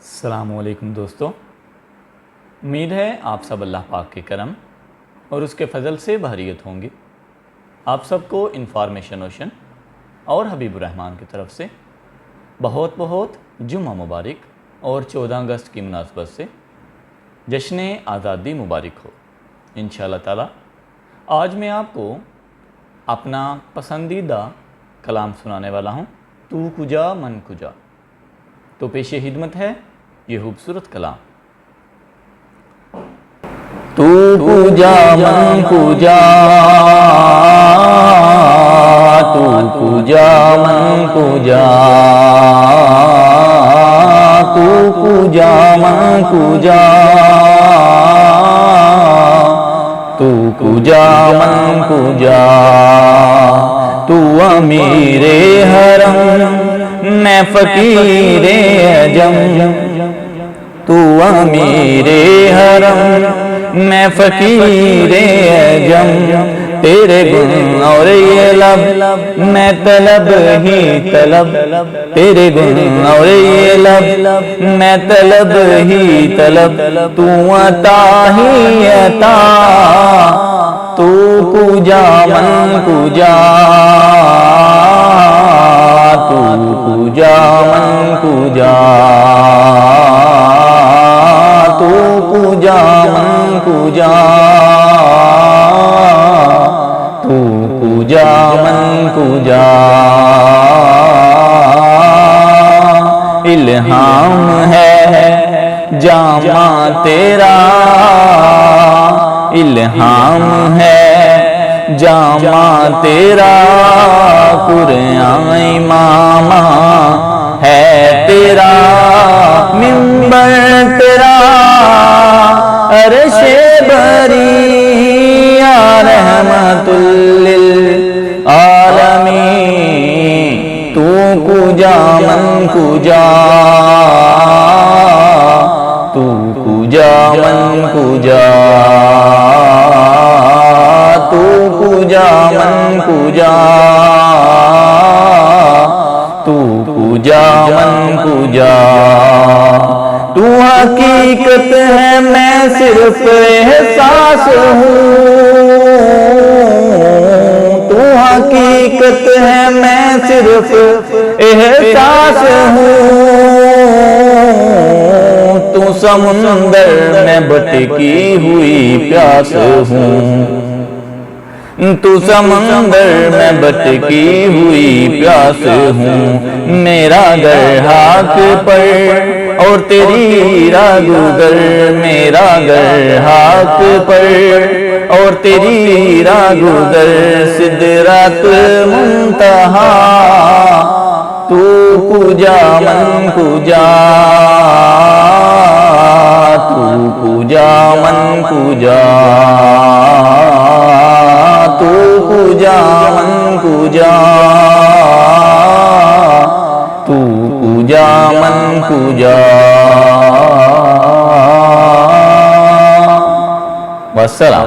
अस्सलामुअलैकुम दोस्तों, उम्मीद है आप सब अल्लाह पाक के करम और उसके फ़ज़ल से बहरियत होंगे। आप सबको इन्फॉर्मेशन ओशन और हबीबुर रहमान की तरफ से बहुत बहुत जुम्मा मुबारक और 14 अगस्त की मुनासबत से जश्न आज़ादी मुबारक हो। इंशाअल्लाह ताला आज मैं आपको अपना पसंदीदा कलाम सुनाने वाला हूँ, तू कुजा मन कुजा। तो पेशे हिदमत है ये खूबसूरत कलाम। तू कुजा मन कुजा, तू कुजा मन कुजा, तू कुजा मन कुजा, तू कुजा मन कुजा। तू अमीरे हरम मैं फ़कीरे अजम, तू अमीरे हरम मैं फ़कीरे अजम। तेरे गुण और ये लब मैं तलब ही तलब, तेरे गुण और ये लब मैं तलब ही तलब। तू अता ही अता, तू कुजा मन कुजा, तू कुजा मन कुजा, तू कुजा मन कुजा, तू कुजा मन कुजा। इल्हाम है जामा तेरा, इल्हाम है जामा तेरा, कुरान इमामा है तेरा, मिंबर तेरा, अर्शे बरी या रहमतुल लिल आलमीन। तू कुजा मन कुजा, तू कुजा मन कुजा, तू कुजा मन कुजा, तू कुजा मन कुजा। तू हकीकत है मैं सिर्फ एहसास हूँ, तू हकीकत है मैं सिर्फ एहसास हूँ। तू समुंदर में भटकी हुई प्यास हूँ, तू समंदर में भटकी हुई प्यास हूँ। मेरा घर हाक पर और तेरी राह गुज़र, मेरा घर हाक पर और तेरी राह गुज़र। सिदरत मुंतहा, तू कुजा मन कुजा, तू कुजा मन कुजा, तू कुजा मन कुजा, तू कुजा मन कुजा। वस्सलाम।